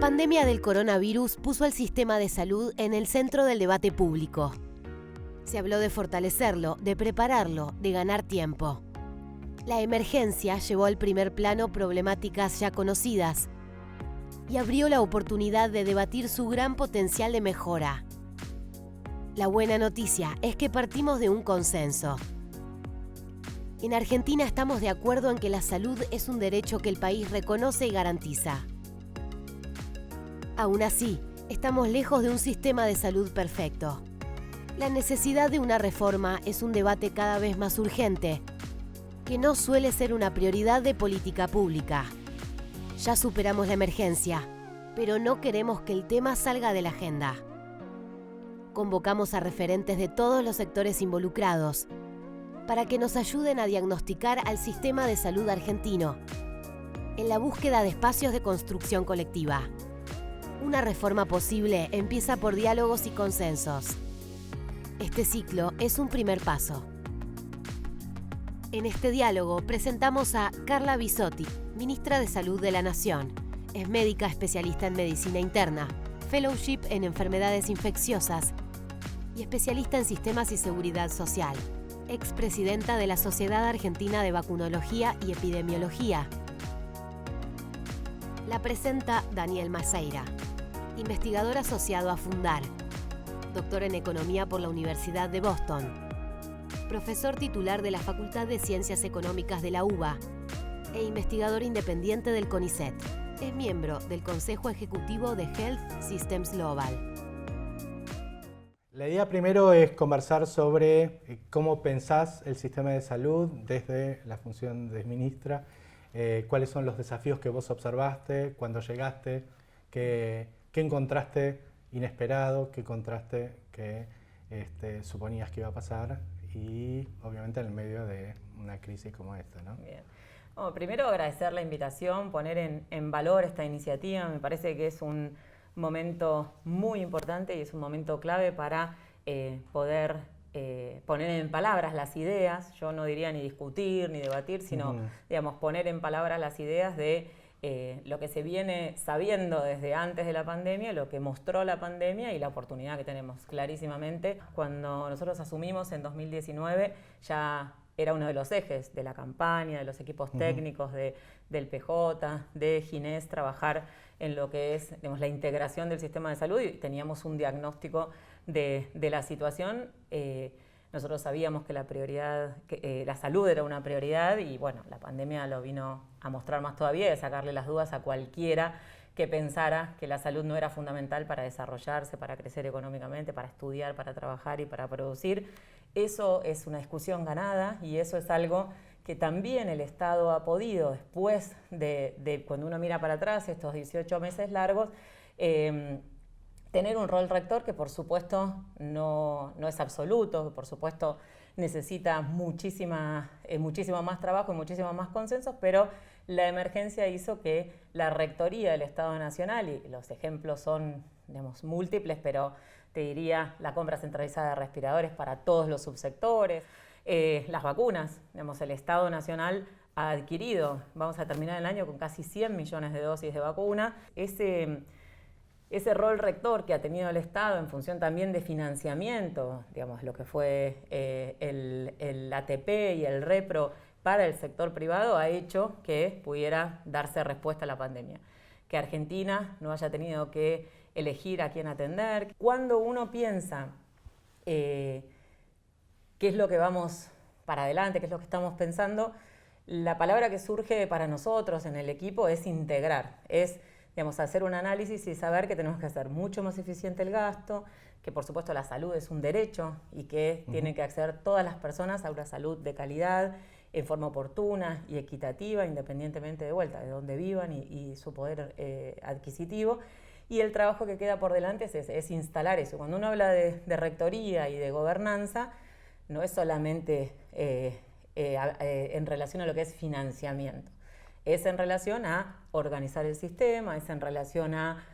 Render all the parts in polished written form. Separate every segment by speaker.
Speaker 1: pandemia del coronavirus puso al sistema de salud en el centro del debate público. Se habló de fortalecerlo, de prepararlo, de ganar tiempo. La emergencia llevó al primer plano problemáticas ya conocidas y abrió la oportunidad de debatir su gran potencial de mejora. La buena noticia es que partimos de un consenso. En Argentina estamos de acuerdo en que la salud es un derecho que el país reconoce y garantiza. Aún así, estamos lejos de un sistema de salud perfecto. La necesidad de una reforma es un debate cada vez más urgente, que no suele ser una prioridad de política pública. Ya superamos la emergencia, pero no queremos que el tema salga de la agenda. Convocamos a referentes de todos los sectores involucrados para que nos ayuden a diagnosticar al sistema de salud argentino en la búsqueda de espacios de construcción colectiva. Una reforma posible empieza por diálogos y consensos. Este ciclo es un primer paso. En este diálogo presentamos a Carla Bisotti, ministra de Salud de la Nación. Es médica especialista en medicina interna, fellowship en enfermedades infecciosas y especialista en sistemas y seguridad social. Expresidenta de la Sociedad Argentina de Vacunología y Epidemiología. La presenta Daniel Maceira, investigador asociado a Fundar, doctor en Economía por la Universidad de Boston, profesor titular de la Facultad de Ciencias Económicas de la UBA e investigador independiente del CONICET. Es miembro del Consejo Ejecutivo de Health Systems Global.
Speaker 2: La idea primero es conversar sobre cómo pensás el sistema de salud desde la función de ministra, cuáles son los desafíos que vos observaste cuando llegaste, qué encontraste inesperado, qué encontraste que suponías que iba a pasar y obviamente en el medio de una crisis como esta, ¿no?
Speaker 3: Bien. Bueno, primero agradecer la invitación, poner en valor esta iniciativa. Me parece que es un momento muy importante y es un momento clave para poder poner en palabras las ideas. Yo no diría ni discutir ni debatir, sino digamos, poner en palabras las ideas de lo que se viene sabiendo desde antes de la pandemia, lo que mostró la pandemia y la oportunidad que tenemos clarísimamente. Cuando nosotros asumimos en 2019 ya era uno de los ejes de la campaña, de los equipos técnicos del PJ, de Ginés, trabajar en lo que es, digamos, la integración del sistema de salud y teníamos un diagnóstico de la situación. Nosotros sabíamos que la prioridad, la salud era una prioridad y bueno, la pandemia lo vino a mostrar más todavía, de sacarle las dudas a cualquiera que pensara que la salud no era fundamental para desarrollarse, para crecer económicamente, para estudiar, para trabajar y para producir. Eso es una discusión ganada y eso es algo que también el Estado ha podido, después de cuando uno mira para atrás, estos 18 meses largos, tener un rol rector que por supuesto no es absoluto, que por supuesto necesita muchísimo más trabajo y muchísimo más consensos, pero la emergencia hizo que la rectoría del Estado Nacional, y los ejemplos son, digamos, múltiples, pero te diría la compra centralizada de respiradores para todos los subsectores, las vacunas, digamos, el Estado Nacional ha adquirido, vamos a terminar el año con casi 100 millones de dosis de vacuna. Ese rol rector que ha tenido el Estado en función también de financiamiento, digamos, lo que fue el ATP y el REPRO para el sector privado, ha hecho que pudiera darse respuesta a la pandemia. Que Argentina no haya tenido que elegir a quién atender. Cuando uno piensa qué es lo que vamos para adelante, qué es lo que estamos pensando, la palabra que surge para nosotros en el equipo es integrar, es, digamos, hacer un análisis y saber que tenemos que hacer mucho más eficiente el gasto, que por supuesto la salud es un derecho y que tienen que acceder todas las personas a una salud de calidad, en forma oportuna y equitativa, independientemente de vuelta, de dónde vivan y su poder adquisitivo. Y el trabajo que queda por delante es instalar eso. Cuando uno habla de rectoría y de gobernanza, no es solamente en relación a lo que es financiamiento. Es en relación a organizar el sistema, es en relación a,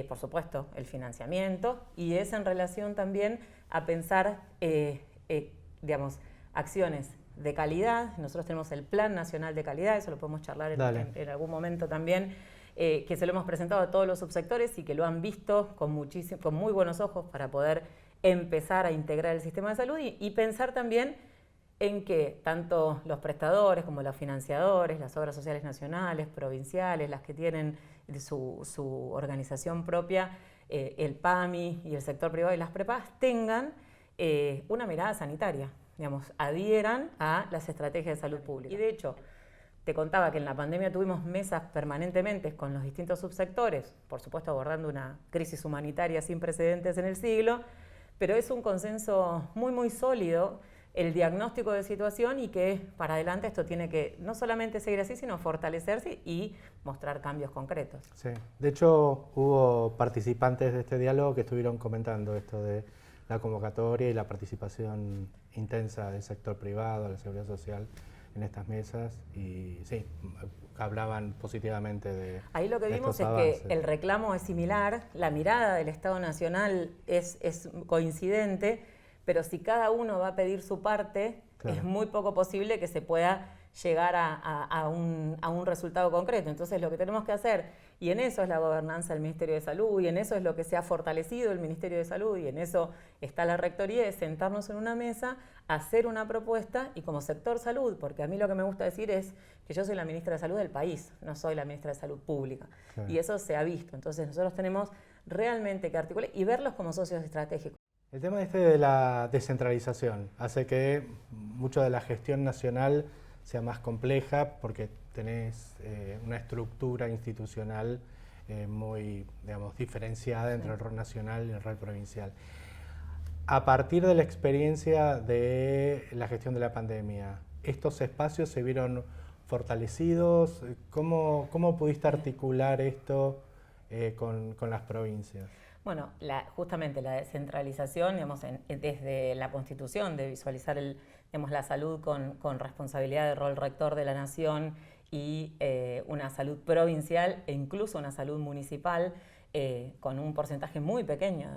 Speaker 3: por supuesto, el financiamiento y es en relación también a pensar, digamos, acciones de calidad. Nosotros tenemos el Plan Nacional de Calidad, eso lo podemos charlar en algún momento también, que se lo hemos presentado a todos los subsectores y que lo han visto con muy buenos ojos para poder empezar a integrar el sistema de salud y pensar también en que tanto los prestadores como los financiadores, las obras sociales nacionales, provinciales, las que tienen su organización propia, el PAMI y el sector privado y las prepagas, tengan una mirada sanitaria, digamos, adhieran a las estrategias de salud pública. Y de hecho, te contaba que en la pandemia tuvimos mesas permanentemente con los distintos subsectores, por supuesto abordando una crisis humanitaria sin precedentes en el siglo, pero es un consenso muy sólido el diagnóstico de situación y que para adelante esto tiene que no solamente seguir así, sino fortalecerse y mostrar cambios concretos.
Speaker 2: Sí, de hecho hubo participantes de este diálogo que estuvieron comentando esto de la convocatoria y la participación intensa del sector privado, de la seguridad social en estas mesas y sí, hablaban positivamente de
Speaker 3: ahí lo que vimos es
Speaker 2: avances.
Speaker 3: Que el reclamo es similar, la mirada del Estado Nacional es coincidente, pero si cada uno va a pedir su parte, claro, es muy poco posible que se pueda llegar a un resultado concreto. Entonces lo que tenemos que hacer, y en eso es la gobernanza del Ministerio de Salud, y en eso es lo que se ha fortalecido el Ministerio de Salud, y en eso está la Rectoría, es sentarnos en una mesa, hacer una propuesta, y como sector salud, porque a mí lo que me gusta decir es que yo soy la ministra de Salud del país, no soy la ministra de Salud pública. Claro. Y eso se ha visto. Entonces nosotros tenemos realmente que articular y verlos como socios estratégicos.
Speaker 2: El tema de la descentralización hace que mucho de la gestión nacional sea más compleja porque tenés una estructura institucional muy, digamos, diferenciada entre el rol nacional y el rol provincial. A partir de la experiencia de la gestión de la pandemia, ¿estos espacios se vieron fortalecidos? ¿Cómo pudiste articular esto con las provincias?
Speaker 3: Bueno, justamente la descentralización, digamos, desde la Constitución, de visualizar la salud con responsabilidad de rol rector de la Nación y una salud provincial e incluso una salud municipal con un porcentaje muy pequeño,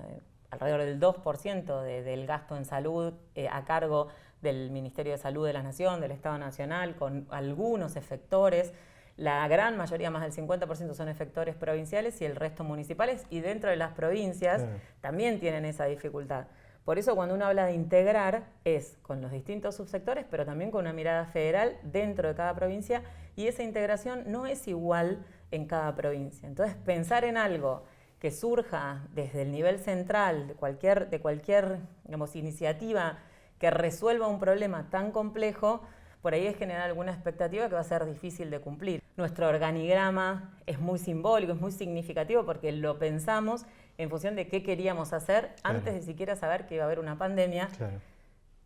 Speaker 3: alrededor del 2% del gasto en salud a cargo del Ministerio de Salud de la Nación, del Estado Nacional, con algunos efectores. La gran mayoría, más del 50%, son efectores provinciales y el resto municipales, y dentro de las provincias también tienen esa dificultad. Por eso cuando uno habla de integrar es con los distintos subsectores, pero también con una mirada federal dentro de cada provincia, y esa integración no es igual en cada provincia. Entonces pensar en algo que surja desde el nivel central de cualquier digamos, iniciativa que resuelva un problema tan complejo, por ahí es generar alguna expectativa que va a ser difícil de cumplir. Nuestro organigrama es muy simbólico, es muy significativo porque lo pensamos en función de qué queríamos hacer antes de siquiera saber que iba a haber una pandemia. Claro.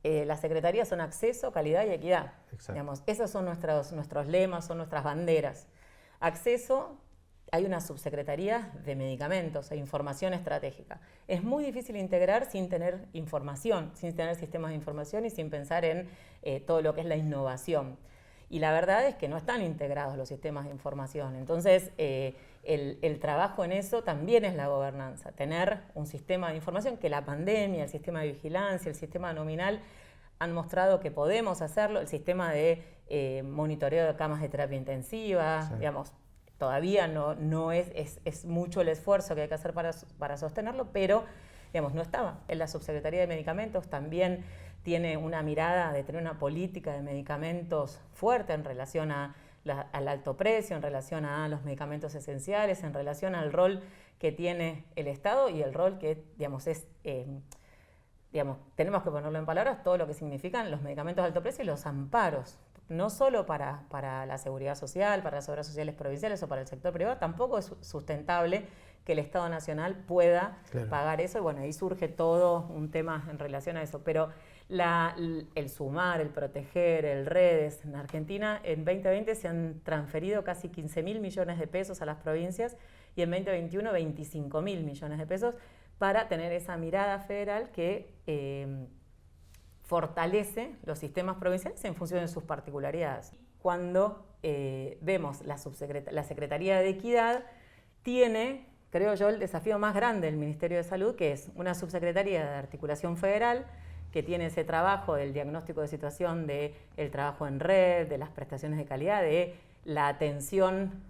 Speaker 3: Las secretarías son acceso, calidad y equidad. Digamos, esos son nuestros lemas, son nuestras banderas. Acceso, hay una subsecretaría de medicamentos e información estratégica. Es muy difícil integrar sin tener información, sin tener sistemas de información y sin pensar en todo lo que es la innovación. Y la verdad es que no están integrados los sistemas de información. Entonces, el trabajo en eso también es la gobernanza. Tener un sistema de información que la pandemia, el sistema de vigilancia, el sistema nominal han mostrado que podemos hacerlo. El sistema de monitoreo de camas de terapia intensiva, digamos, todavía no es mucho el esfuerzo que hay que hacer para sostenerlo, pero digamos, no estaba. En la Subsecretaría de Medicamentos también tiene una mirada de tener una política de medicamentos fuerte en relación al alto precio, en relación a los medicamentos esenciales, en relación al rol que tiene el Estado y el rol que, digamos, tenemos que ponerlo en palabras, todo lo que significan los medicamentos de alto precio y los amparos. No solo para la seguridad social, para las obras sociales provinciales o para el sector privado, tampoco es sustentable que el Estado Nacional pueda pagar eso. Y bueno, ahí surge todo un tema en relación a eso. Pero el sumar, el proteger, el redes, en Argentina en 2020 se han transferido casi 15.000 millones de pesos a las provincias y en 2021 25.000 millones de pesos para tener esa mirada federal que fortalece los sistemas provinciales en función de sus particularidades. Cuando vemos la Secretaría de Equidad, tiene, creo yo, el desafío más grande del Ministerio de Salud, que es una subsecretaría de articulación federal que tiene ese trabajo del diagnóstico de situación, del trabajo en red, de las prestaciones de calidad, de la atención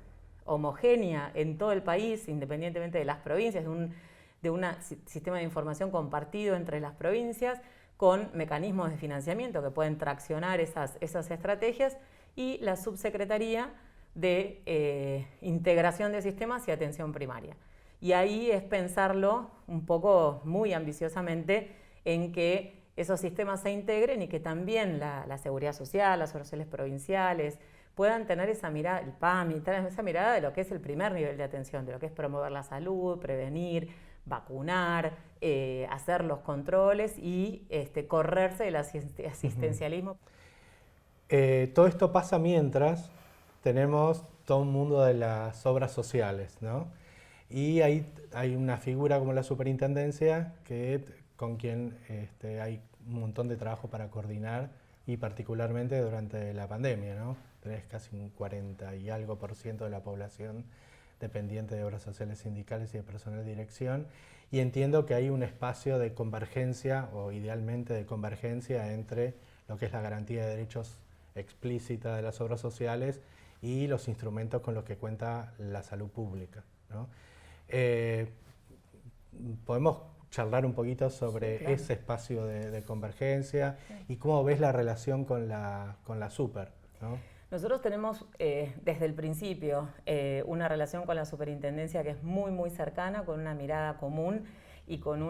Speaker 3: homogénea en todo el país, independientemente de las provincias, de un sistema de información compartido entre las provincias, con mecanismos de financiamiento que pueden traccionar esas estrategias, y la Subsecretaría de Integración de Sistemas y Atención Primaria. Y ahí es pensarlo un poco muy ambiciosamente en que esos sistemas se integren y que también la seguridad social, las obras sociales provinciales, puedan tener esa mirada, el PAMI, esa mirada de lo que es el primer nivel de atención, de lo que es promover la salud, prevenir, vacunar, hacer los controles y correrse del asistencialismo.
Speaker 2: Todo esto pasa mientras tenemos todo un mundo de las obras sociales, ¿no? Y ahí hay una figura como la superintendencia con quien hay un montón de trabajo para coordinar, y particularmente durante la pandemia, ¿no? Tenés casi un 40 y algo % de la población dependiente de obras sociales sindicales y de personal de dirección, y entiendo que hay un espacio de convergencia, o idealmente de convergencia, entre lo que es la garantía de derechos explícita de las obras sociales y los instrumentos con los que cuenta la salud pública, ¿no? Podemos charlar un poquito sobre ese espacio de convergencia y cómo ves la relación con la super, ¿no?
Speaker 3: Nosotros tenemos desde el principio una relación con la superintendencia que es muy, muy cercana, con una mirada común y con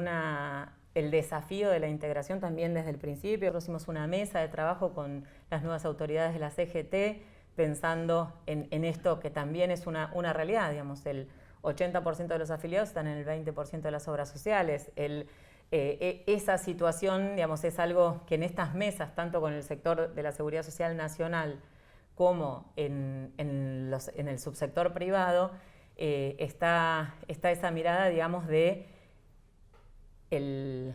Speaker 3: el desafío de la integración también desde el principio. Nosotros hicimos una mesa de trabajo con las nuevas autoridades de la CGT, pensando en esto que también es una realidad, digamos, el 80% de los afiliados están en el 20% de las obras sociales. Esa situación, digamos, es algo que en estas mesas, tanto con el sector de la seguridad social nacional como en el subsector privado, está esa mirada, digamos, de el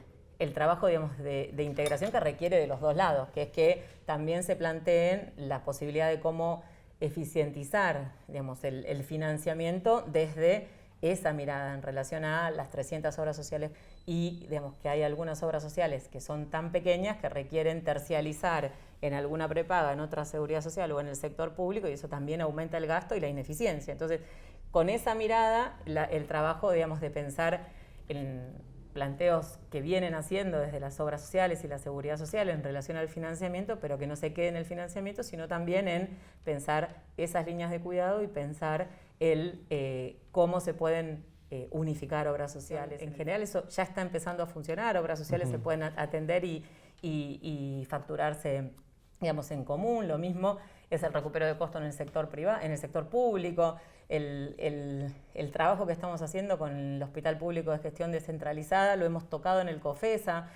Speaker 3: trabajo, digamos, de integración que requiere de los dos lados, que es que también se planteen la posibilidad de cómo eficientizar, digamos, el financiamiento desde esa mirada en relación a las 300 obras sociales, y digamos que hay algunas obras sociales que son tan pequeñas que requieren tercializar en alguna prepaga, en otra seguridad social o en el sector público, y eso también aumenta el gasto y la ineficiencia. Entonces, con esa mirada, el trabajo, digamos, de pensar en planteos que vienen haciendo desde las obras sociales y la seguridad social en relación al financiamiento, pero que no se quede en el financiamiento, sino también en pensar esas líneas de cuidado y pensar cómo se pueden unificar obras sociales. En general eso ya está empezando a funcionar, obras sociales se pueden atender y facturarse, digamos, en común. Lo mismo es el recupero de costos en el sector privado, en el sector público, el trabajo que estamos haciendo con el Hospital Público de Gestión Descentralizada, lo hemos tocado en el COFESA.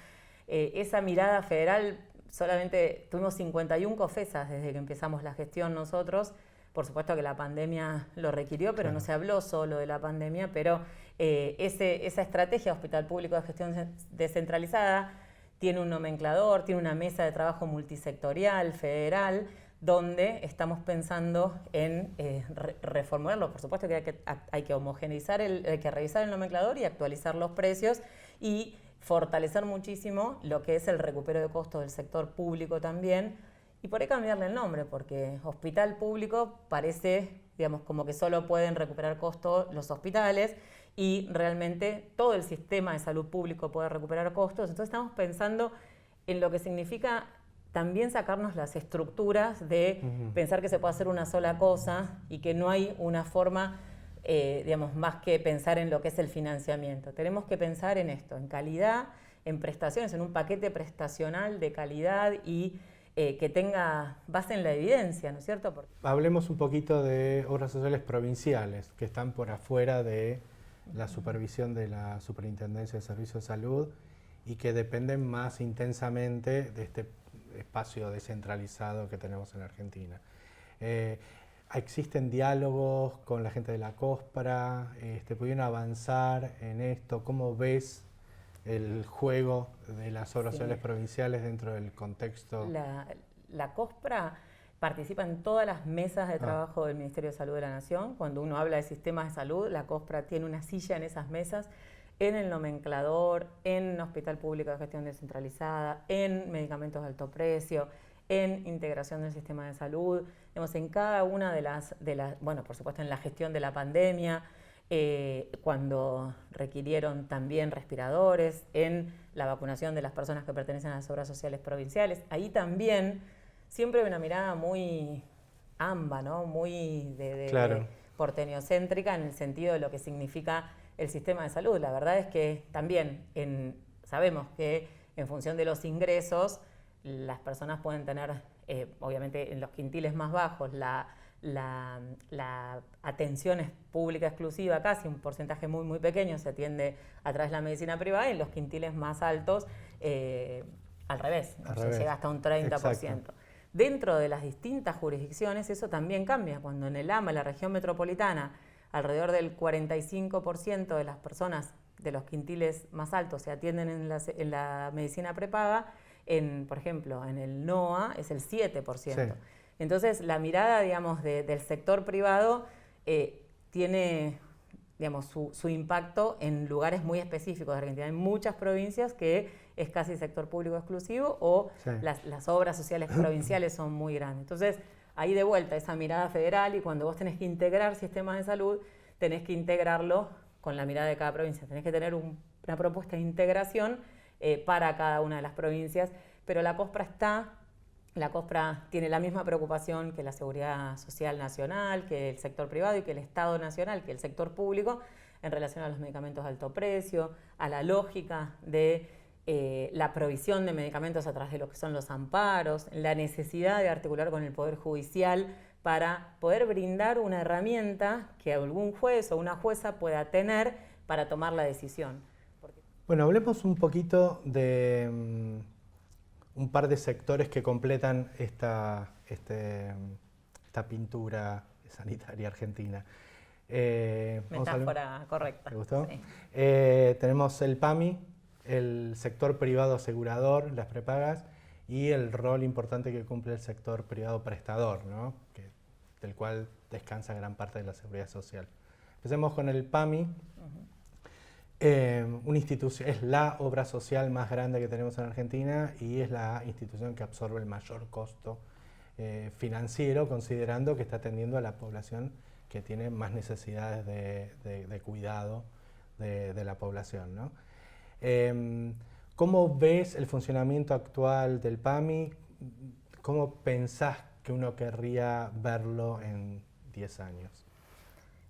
Speaker 3: Esa mirada federal, solamente tuvimos 51 COFESAs desde que empezamos la gestión nosotros. Por supuesto que la pandemia lo requirió, pero no se habló solo de la pandemia, pero esa estrategia de Hospital Público de Gestión Descentralizada tiene un nomenclador, tiene una mesa de trabajo multisectorial, federal, donde estamos pensando en reformularlo. Por supuesto que hay que homogeneizar, hay que revisar el nomenclador y actualizar los precios y fortalecer muchísimo lo que es el recupero de costos del sector público también, y por ahí cambiarle el nombre, porque hospital público parece, digamos, como que solo pueden recuperar costos los hospitales, y realmente todo el sistema de salud público puede recuperar costos. Entonces estamos pensando en lo que significa también sacarnos las estructuras de pensar que se puede hacer una sola cosa y que no hay una forma, digamos, más que pensar en lo que es el financiamiento. Tenemos que pensar en esto, en calidad, en prestaciones, en un paquete prestacional de calidad y que tenga base en la evidencia, ¿no es cierto?
Speaker 2: Hablemos un poquito de obras sociales provinciales, que están por afuera de la supervisión de la Superintendencia de Servicios de Salud y que dependen más intensamente de este espacio descentralizado que tenemos en Argentina. ¿Existen diálogos con la gente de la COSPRA? ¿Pudieron avanzar en esto? ¿Cómo ves el juego de las obras sociales provinciales dentro del contexto?
Speaker 3: La COSPRA participa en todas las mesas de trabajo del Ministerio de Salud de la Nación. Cuando uno habla de sistemas de salud, la COSPRA tiene una silla en esas mesas, en el nomenclador, en Hospital Público de Gestión Descentralizada, en medicamentos de alto precio, en integración del sistema de salud. digamos, en cada una de las, bueno, por supuesto en la gestión de la pandemia, cuando requirieron también respiradores, en la vacunación de las personas que pertenecen a las obras sociales provinciales. Ahí también siempre hay una mirada muy AMBA, ¿no? Muy de porteñocéntrica en el sentido de lo que significa el sistema de salud. La verdad es que también sabemos que en función de los ingresos las personas pueden tener, obviamente en los quintiles más bajos, la atención es pública exclusiva, casi un porcentaje muy, muy pequeño se atiende a través de la medicina privada, y en los quintiles más altos al revés, se llega hasta un 30%. Exacto. Dentro de las distintas jurisdicciones eso también cambia. Cuando en el AMBA, la región metropolitana, alrededor del 45% de las personas de los quintiles más altos se atienden en la medicina prepaga, por ejemplo, en el NOA es el 7%. Sí. Entonces, la mirada, digamos, del sector privado tiene, digamos, su impacto en lugares muy específicos de Argentina. Hay muchas provincias que es casi sector público exclusivo, o sí, las obras sociales provinciales son muy grandes. Entonces, ahí de vuelta esa mirada federal, y cuando vos tenés que integrar sistemas de salud, tenés que integrarlo con la mirada de cada provincia. Tenés que tener una propuesta de integración para cada una de las provincias, pero la COSPRA tiene la misma preocupación que la Seguridad Social Nacional, que el sector privado y que el Estado Nacional, que el sector público, en relación a los medicamentos de alto precio, a la lógica de la provisión de medicamentos a través de lo que son los amparos, la necesidad de articular con el Poder Judicial para poder brindar una herramienta que algún juez o una jueza pueda tener para tomar la decisión.
Speaker 2: Bueno, hablemos un poquito de un par de sectores que completan esta pintura sanitaria argentina.
Speaker 3: Metáfora correcta.
Speaker 2: ¿Te gustó?
Speaker 3: Sí.
Speaker 2: Tenemos el PAMI, el sector privado asegurador, las prepagas, y el rol importante que cumple el sector privado prestador, ¿no? Del cual descansa gran parte de la seguridad social. Empecemos con el PAMI. Una institución, es la obra social más grande que tenemos en Argentina y es la institución que absorbe el mayor costo financiero, considerando que está atendiendo a la población que tiene más necesidades de cuidado de la población, ¿no? ¿Cómo ves el funcionamiento actual del PAMI? ¿Cómo pensás que uno querría verlo en 10 años?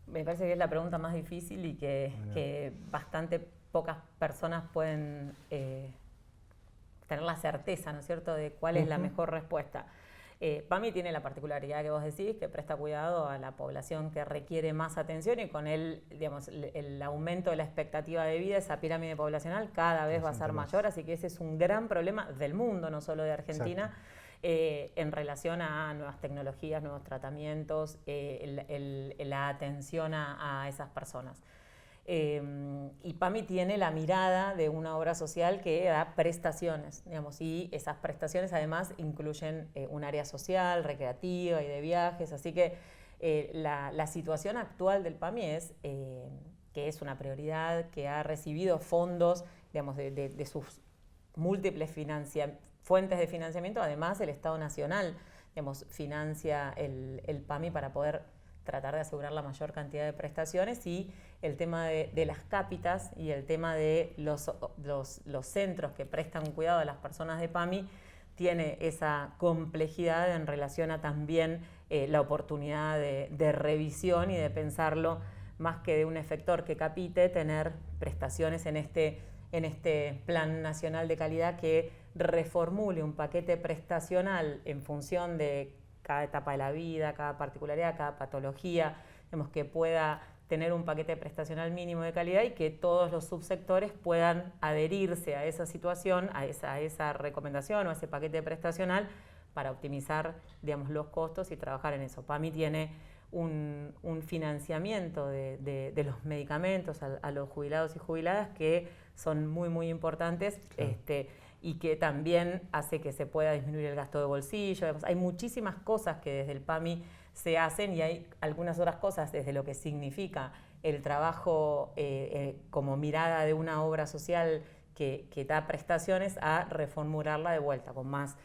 Speaker 3: Me parece que es la pregunta más difícil y que bastante pocas personas pueden tener la certeza, ¿no es cierto?, de cuál es la mejor respuesta. PAMI tiene la particularidad que vos decís, que presta cuidado a la población que requiere más atención, y con él, digamos, el aumento de la expectativa de vida, esa pirámide poblacional cada vez va a ser mayor, así que ese es un gran problema del mundo, no solo de Argentina. En relación a nuevas tecnologías, nuevos tratamientos, la atención a esas personas. Y PAMI tiene la mirada de una obra social que da prestaciones, digamos, y esas prestaciones además incluyen un área social, recreativa y de viajes, así que la situación actual del PAMI es que es una prioridad, que ha recibido fondos, digamos, de sus múltiples fuentes de financiamiento. Además, el Estado Nacional, digamos, financia el PAMI para poder tratar de asegurar la mayor cantidad de prestaciones, y el tema de las cápitas y el tema de los centros que prestan cuidado a las personas de PAMI tiene esa complejidad en relación a también la oportunidad de revisión y de pensarlo más que de un efector que capite, tener prestaciones en este Plan Nacional de Calidad que reformule un paquete prestacional en función de cada etapa de la vida, cada particularidad, cada patología, digamos, que pueda tener un paquete prestacional mínimo de calidad y que todos los subsectores puedan adherirse a esa situación, a esa recomendación o a ese paquete prestacional para optimizar, digamos, los costos y trabajar en eso. PAMI tiene un financiamiento de los medicamentos a los jubilados y jubiladas que son muy, muy importantes. Claro. Y que también hace que se pueda disminuir el gasto de bolsillo. Hay muchísimas cosas que desde el PAMI se hacen, y hay algunas otras cosas desde lo que significa el trabajo como mirada de una obra social que da prestaciones, a reformularla de vuelta con más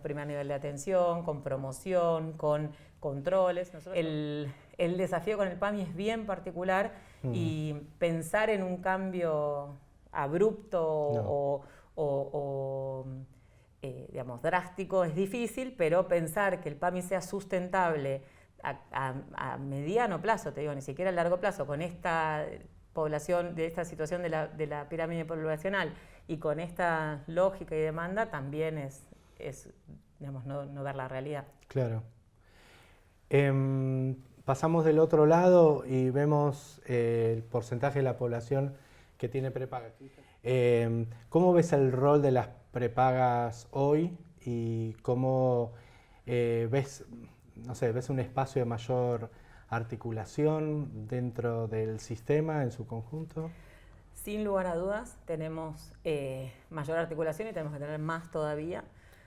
Speaker 3: primer nivel de atención, con promoción, con controles. El desafío con el PAMI es bien particular y pensar en un cambio abrupto digamos, drástico es difícil, pero pensar que el PAMI sea sustentable a mediano plazo, te digo, ni siquiera a largo plazo, con esta población, de esta situación de la pirámide poblacional y con esta lógica y demanda, también es digamos, no ver la realidad.
Speaker 2: Claro. Pasamos del otro lado y vemos el porcentaje de la población que tiene prepaga. ¿Cómo ves el rol de las prepagas hoy y cómo ves un espacio de mayor articulación dentro del sistema en su conjunto?
Speaker 3: Sin lugar a dudas tenemos mayor articulación y tenemos que tener más todavía.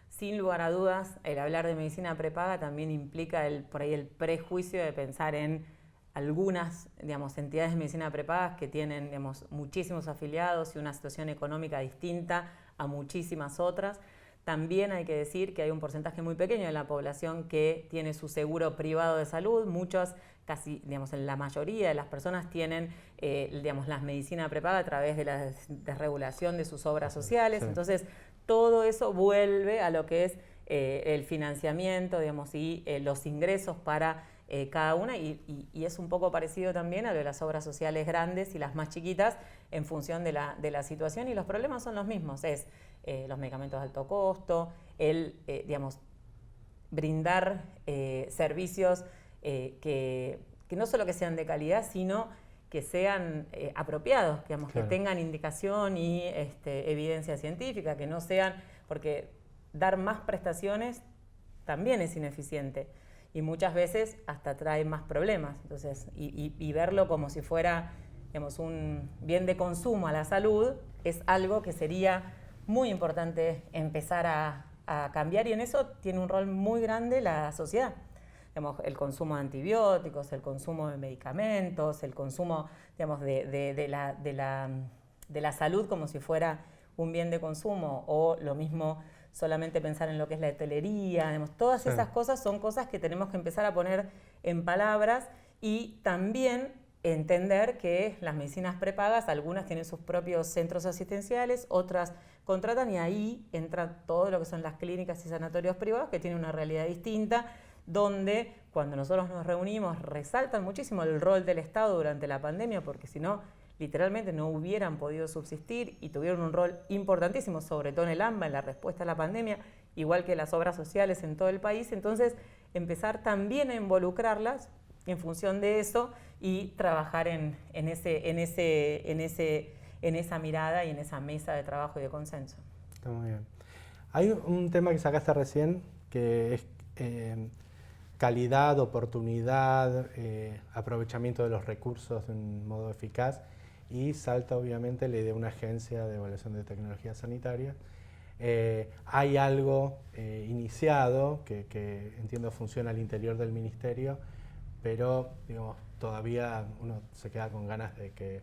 Speaker 3: Sin lugar a dudas, el hablar de medicina prepaga también implica por ahí el prejuicio de pensar en algunas, digamos, entidades de medicina prepagas que tienen, digamos, muchísimos afiliados y una situación económica distinta a muchísimas otras. También hay que decir que hay un porcentaje muy pequeño de la población que tiene su seguro privado de salud. Muchos, casi, digamos, en la mayoría de las personas tienen, digamos, la medicina prepaga a través de la desregulación de sus obras sociales. Sí. Entonces, todo eso vuelve a lo que es el financiamiento, digamos, y los ingresos para cada una, y es un poco parecido también a lo de las obras sociales grandes y las más chiquitas en función de la situación, y los problemas son los mismos, es los medicamentos de alto costo, digamos, brindar servicios que no solo que sean de calidad, sino que sean apropiados, digamos, claro, que tengan indicación y evidencia científica, que no sean, porque dar más prestaciones también es ineficiente y muchas veces hasta trae más problemas. Entonces, y verlo como si fuera, digamos, un bien de consumo a la salud es algo que sería muy importante empezar a cambiar, y en eso tiene un rol muy grande la sociedad. Digamos, el consumo de antibióticos, el consumo de medicamentos, el consumo, digamos, de la salud como si fuera un bien de consumo, o lo mismo solamente pensar en lo que es la hotelería, digamos, todas esas cosas son cosas que tenemos que empezar a poner en palabras, y también entender que las medicinas prepagas, algunas tienen sus propios centros asistenciales, otras contratan, y ahí entra todo lo que son las clínicas y sanatorios privados, que tienen una realidad distinta, donde cuando nosotros nos reunimos resaltan muchísimo el rol del Estado durante la pandemia, porque si no, literalmente no hubieran podido subsistir, y tuvieron un rol importantísimo, sobre todo en el AMBA, en la respuesta a la pandemia, igual que las obras sociales en todo el país. Entonces, empezar también a involucrarlas en función de eso y trabajar en esa mirada y en esa mesa de trabajo y de consenso.
Speaker 2: Está muy bien. Hay un tema que sacaste recién, que es calidad, oportunidad, aprovechamiento de los recursos de un modo eficaz, y salta obviamente la idea de una agencia de evaluación de tecnología sanitaria. Hay algo iniciado que entiendo funciona al interior del ministerio, pero digamos, todavía uno se queda con ganas de que,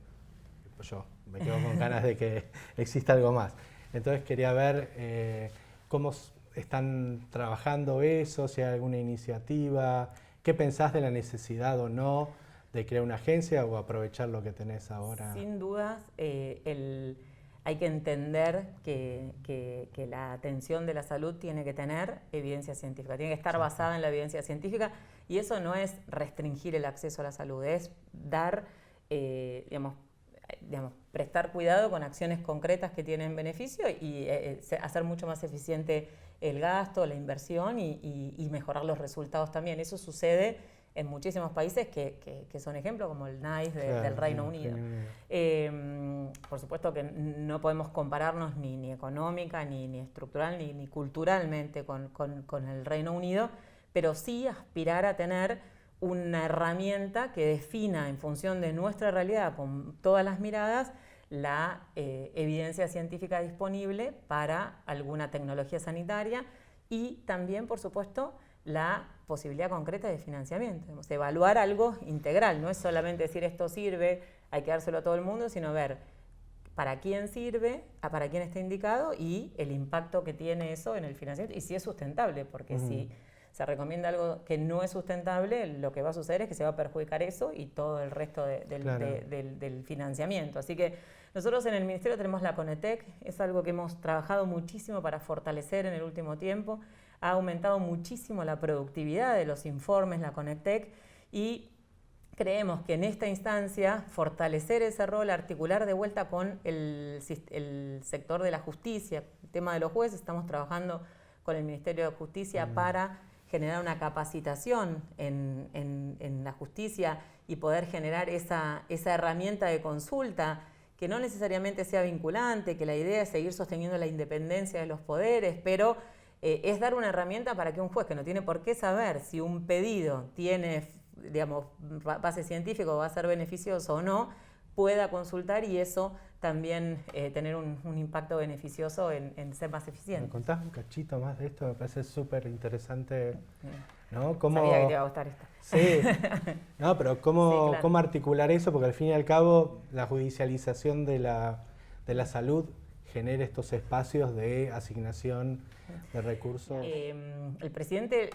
Speaker 2: pues yo me quedo con ganas de que exista algo más. Entonces quería ver cómo están trabajando eso, si hay alguna iniciativa, qué pensás de la necesidad o no de crear una agencia o aprovechar lo que tenés ahora.
Speaker 3: Sin dudas, hay que entender que la atención de la salud tiene que tener evidencia científica, tiene que estar basada en la evidencia científica, y eso no es restringir el acceso a la salud, es dar, digamos, prestar cuidado con acciones concretas que tienen beneficio y hacer mucho más eficiente el gasto, la inversión y mejorar los resultados también. Eso sucede en muchísimos países que son ejemplos, como el NICE del Reino Unido. Por supuesto que no podemos compararnos ni económica, ni estructural, ni culturalmente con el Reino Unido, pero sí aspirar a tener una herramienta que defina en función de nuestra realidad, con todas las miradas, la evidencia científica disponible para alguna tecnología sanitaria, y también, por supuesto, la posibilidad concreta de financiamiento. Debemos evaluar algo integral, no es solamente decir esto sirve, hay que dárselo a todo el mundo, sino ver para quién sirve, para quién está indicado y el impacto que tiene eso en el financiamiento y si es sustentable, porque si se recomienda algo que no es sustentable, lo que va a suceder es que se va a perjudicar eso y todo el resto del financiamiento. Así que nosotros en el Ministerio tenemos la Conetec, es algo que hemos trabajado muchísimo para fortalecer en el último tiempo, ha aumentado muchísimo la productividad de los informes, la Conetec, y creemos que en esta instancia fortalecer ese rol, articular de vuelta con el sector de la justicia, el tema de los jueces, estamos trabajando con el Ministerio de Justicia para generar una capacitación en la justicia y poder generar esa herramienta de consulta que no necesariamente sea vinculante, que la idea es seguir sosteniendo la independencia de los poderes, pero es dar una herramienta para que un juez que no tiene por qué saber si un pedido tiene, digamos, base científica o va a ser beneficioso o no, pueda consultar y eso también tener un impacto beneficioso en ser más eficiente.
Speaker 2: ¿Me contás un cachito más de esto? Me parece súper interesante, ¿no?
Speaker 3: ¿Cómo? Sabía que te iba a gustar esto.
Speaker 2: Sí, no, pero ¿cómo,
Speaker 3: sí, claro.
Speaker 2: ¿cómo articular eso? Porque al fin y al cabo la judicialización de la salud genera estos espacios de asignación de recursos.
Speaker 3: El presidente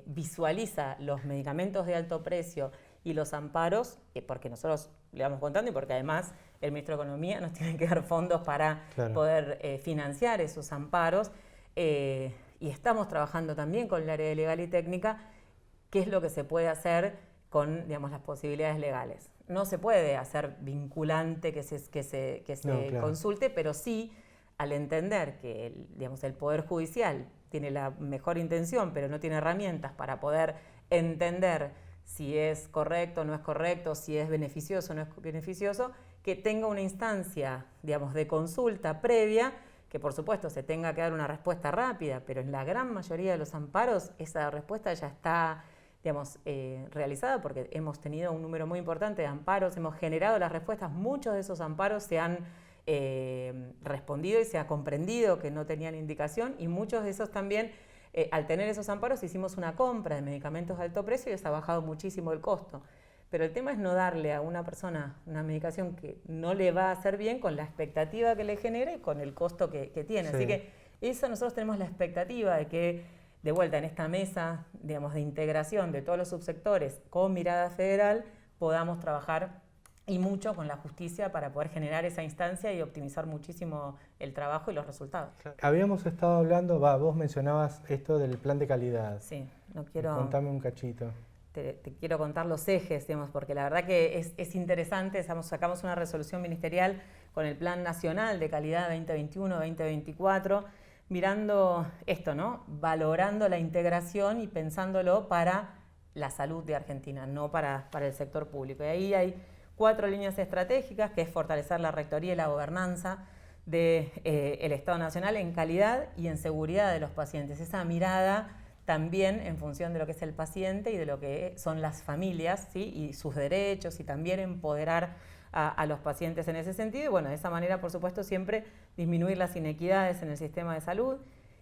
Speaker 3: visualiza los medicamentos de alto precio y los amparos, porque nosotros le vamos contando y porque además el ministro de Economía nos tiene que dar fondos para poder financiar esos amparos. Y estamos trabajando también con el área de legal y técnica, qué es lo que se puede hacer con, digamos, las posibilidades legales. No se puede hacer vinculante que se consulte, pero sí, al entender que el Poder Judicial tiene la mejor intención, pero no tiene herramientas para poder entender si es correcto o no es correcto, si es beneficioso o no es beneficioso, que tenga una instancia, digamos, de consulta previa, que por supuesto se tenga que dar una respuesta rápida, pero en la gran mayoría de los amparos esa respuesta ya está, digamos, realizada, porque hemos tenido un número muy importante de amparos, hemos generado las respuestas, muchos de esos amparos se han respondido y se ha comprendido que no tenían indicación, y muchos de esos también, al tener esos amparos, hicimos una compra de medicamentos de alto precio y eso ha bajado muchísimo el costo. Pero el tema es no darle a una persona una medicación que no le va a hacer bien con la expectativa que le genera y con el costo que tiene. Sí. Así que eso nosotros tenemos la expectativa de que, de vuelta en esta mesa, digamos, de integración de todos los subsectores con mirada federal, podamos trabajar y mucho con la justicia para poder generar esa instancia y optimizar muchísimo el trabajo y los resultados.
Speaker 2: Habíamos estado hablando, vos mencionabas esto del plan de calidad.
Speaker 3: Sí, no quiero...
Speaker 2: Contame un cachito.
Speaker 3: Te quiero contar los ejes, digamos, porque la verdad que es interesante. Sacamos una resolución ministerial con el Plan Nacional de Calidad 2021-2024, mirando esto, ¿no? Valorando la integración y pensándolo para la salud de Argentina, no para el sector público. Y ahí hay 4 líneas estratégicas, que es fortalecer la rectoría y la gobernanza del Estado Nacional en calidad y en seguridad de los pacientes. Esa mirada también en función de lo que es el paciente y de lo que son las familias, ¿sí? Y sus derechos, y también empoderar a los pacientes en ese sentido. Y bueno, de esa manera, por supuesto, siempre disminuir las inequidades en el sistema de salud,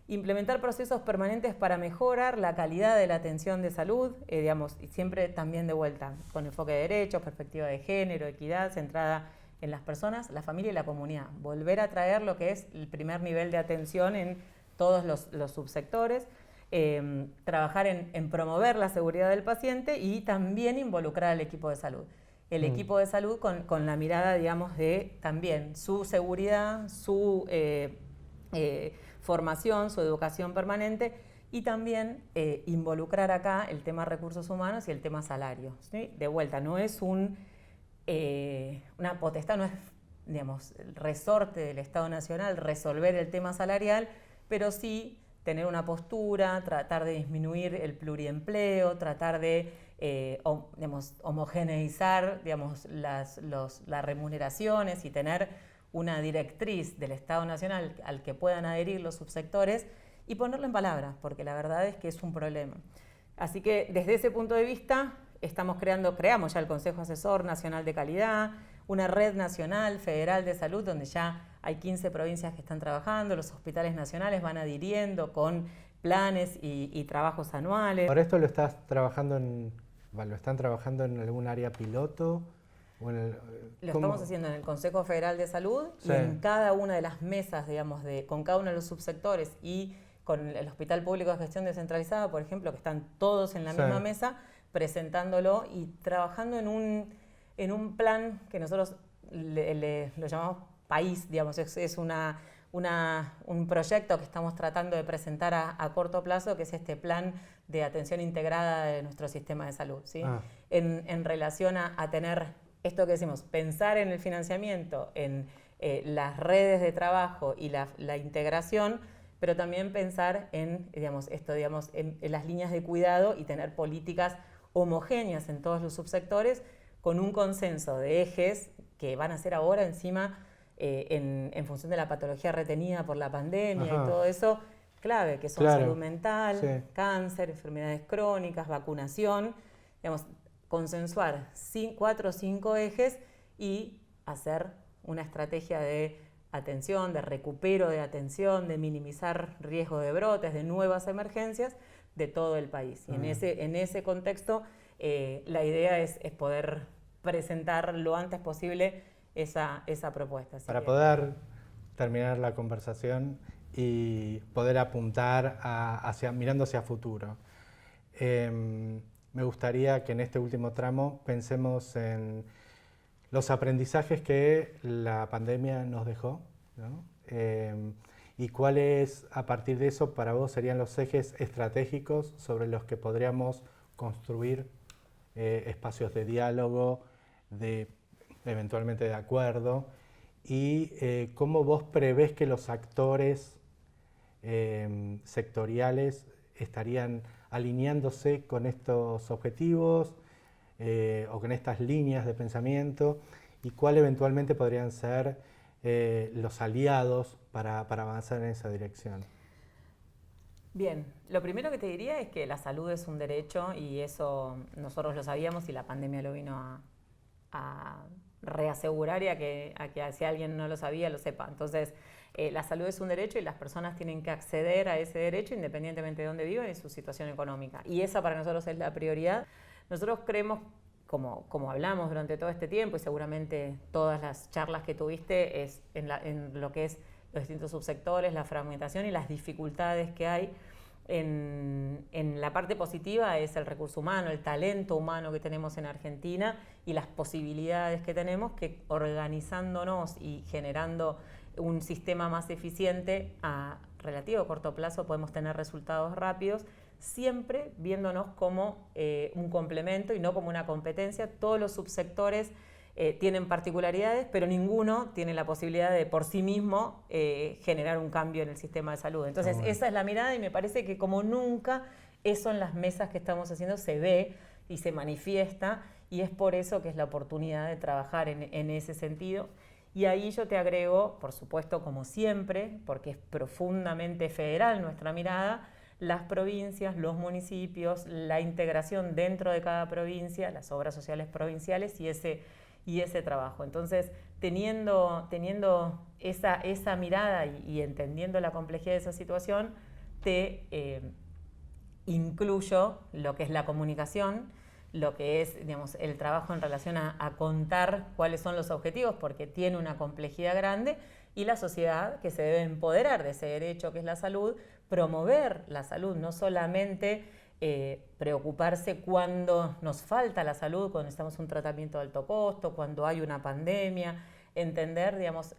Speaker 3: implementar procesos permanentes para mejorar la calidad de la atención de salud, digamos, y siempre también de vuelta, con enfoque de derechos, perspectiva de género, equidad, centrada en las personas, la familia y la comunidad. Volver a traer lo que es el primer nivel de atención en todos los subsectores. Trabajar en promover la seguridad del paciente y también involucrar al equipo de salud. El equipo de salud con la mirada, digamos, de también su seguridad, su formación, su educación permanente, y también involucrar acá el tema recursos humanos y el tema salario, ¿sí? De vuelta, no es una potestad, no es, digamos, el resorte del Estado Nacional resolver el tema salarial, pero sí tener una postura, tratar de disminuir el pluriempleo, tratar de digamos, homogeneizar, digamos, las remuneraciones y tener una directriz del Estado Nacional al que puedan adherir los subsectores y ponerlo en palabras, porque la verdad es que es un problema. Así que desde ese punto de vista creamos ya el Consejo Asesor Nacional de Calidad, una red nacional, federal de salud, donde ya hay 15 provincias que están trabajando, los hospitales nacionales van adhiriendo con planes y trabajos anuales.
Speaker 2: ¿Ahora esto lo están trabajando en algún área piloto?
Speaker 3: Lo estamos haciendo en el Consejo Federal de Salud y en cada una de las mesas, digamos, con cada uno de los subsectores y con el Hospital Público de Gestión Descentralizada, por ejemplo, que están todos en la misma mesa, presentándolo y trabajando en un plan que nosotros lo llamamos país, digamos, es un proyecto que estamos tratando de presentar a corto plazo, que es este plan de atención integrada de nuestro sistema de salud, ¿sí? En relación a tener esto que decimos, pensar en el financiamiento, en las redes de trabajo y la integración, pero también pensar en las líneas de cuidado y tener políticas homogéneas en todos los subsectores con un consenso de ejes que van a ser ahora encima en función de la patología retenida por la pandemia y todo eso, clave, que son salud mental, cáncer, enfermedades crónicas, vacunación, digamos, consensuar 4 o 5 ejes y hacer una estrategia de atención, de recupero de atención, de minimizar riesgo de brotes, de nuevas emergencias de todo el país. Y en ese contexto, la idea es poder presentar lo antes posible esa propuesta. Así
Speaker 2: para poder terminar la conversación y poder apuntar mirando hacia futuro. Me gustaría que en este último tramo pensemos en los aprendizajes que la pandemia nos dejó, ¿no? Y cuáles, a partir de eso, para vos serían los ejes estratégicos sobre los que podríamos construir espacios de diálogo, eventualmente de acuerdo, y cómo vos prevés que los actores sectoriales estarían alineándose con estos objetivos o con estas líneas de pensamiento, y cuál eventualmente podrían ser los aliados para avanzar en esa dirección.
Speaker 3: Bien, lo primero que te diría es que la salud es un derecho y eso nosotros lo sabíamos y la pandemia lo vino a reasegurar y a que si alguien no lo sabía lo sepa. Entonces, la salud es un derecho y las personas tienen que acceder a ese derecho independientemente de dónde vivan y su situación económica. Y esa para nosotros es la prioridad. Nosotros creemos, como hablamos durante todo este tiempo y seguramente todas las charlas que tuviste, es en lo que es los distintos subsectores, la fragmentación y las dificultades que hay. En la parte positiva es el recurso humano, el talento humano que tenemos en Argentina y las posibilidades que tenemos que organizándonos y generando un sistema más eficiente a relativo corto plazo podemos tener resultados rápidos, siempre viéndonos como un complemento y no como una competencia. Todos los subsectores tienen particularidades, pero ninguno tiene la posibilidad de por sí mismo generar un cambio en el sistema de salud. Entonces, esa es la mirada y me parece que como nunca eso en las mesas que estamos haciendo se ve y se manifiesta y es por eso que es la oportunidad de trabajar en ese sentido. Y ahí yo te agrego, por supuesto, como siempre, porque es profundamente federal nuestra mirada, las provincias, los municipios, la integración dentro de cada provincia, las obras sociales provinciales y ese trabajo. Entonces, teniendo esa mirada y entendiendo la complejidad de esa situación, te incluyo lo que es la comunicación, lo que es, digamos, el trabajo en relación a contar cuáles son los objetivos, porque tiene una complejidad grande, y la sociedad que se debe empoderar de ese derecho que es la salud, promover la salud, no solamente preocuparse cuando nos falta la salud, cuando necesitamos un tratamiento de alto costo, cuando hay una pandemia, entender, digamos,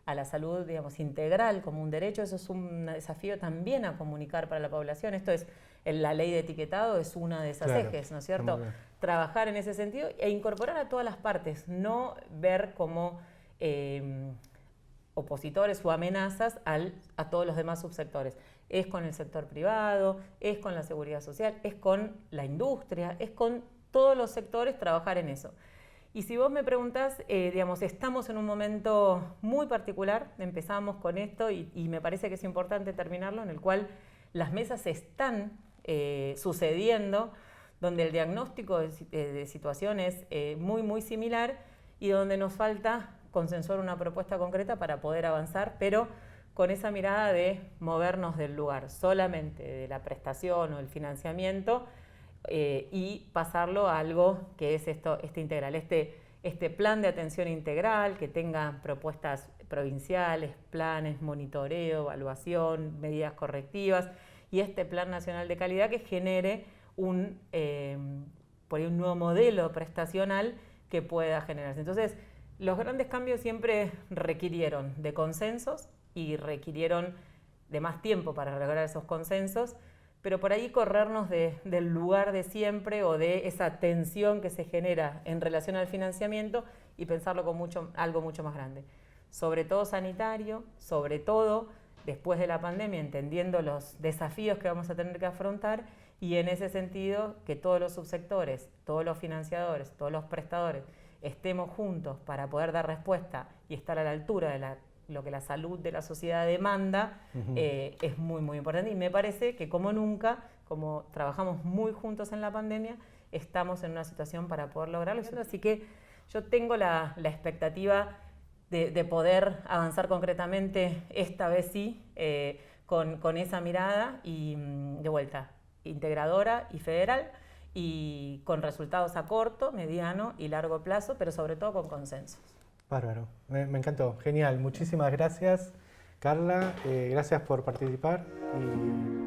Speaker 3: a la salud, digamos, integral como un derecho. Eso es un desafío también a comunicar para la población. Esto es, la ley de etiquetado es una de esas ejes, ¿no es cierto? Trabajar en ese sentido e incorporar a todas las partes, no ver como opositores o amenazas a todos los demás subsectores. Es con el sector privado, es con la seguridad social, es con la industria, es con todos los sectores trabajar en eso. Y si vos me preguntás, digamos, estamos en un momento muy particular, empezamos con esto y me parece que es importante terminarlo, en el cual las mesas están sucediendo, donde el diagnóstico de situación es muy, muy similar y donde nos falta consensuar una propuesta concreta para poder avanzar, pero con esa mirada de movernos del lugar solamente de la prestación o el financiamiento y pasarlo a algo que es este integral, este plan de atención integral que tenga propuestas provinciales, planes, monitoreo, evaluación, medidas correctivas, y este plan nacional de calidad que genere por ahí un nuevo modelo prestacional que pueda generarse. Entonces, los grandes cambios siempre requirieron de consensos y requirieron de más tiempo para lograr esos consensos, pero por ahí corrernos del lugar de siempre o de esa tensión que se genera en relación al financiamiento y pensarlo como algo mucho más grande. Sobre todo sanitario, sobre todo después de la pandemia, entendiendo los desafíos que vamos a tener que afrontar, y en ese sentido que todos los subsectores, todos los financiadores, todos los prestadores estemos juntos para poder dar respuesta y estar a la altura de lo que la salud de la sociedad demanda, es muy, muy importante. Y me parece que como nunca, como trabajamos muy juntos en la pandemia, estamos en una situación para poder lograrlo. Así que yo tengo la expectativa de poder avanzar concretamente, esta vez sí, con esa mirada y de vuelta, integradora y federal, y con resultados a corto, mediano y largo plazo, pero sobre todo con consensos.
Speaker 2: Bárbaro, me encantó, genial. Muchísimas gracias, Carla. Gracias por participar y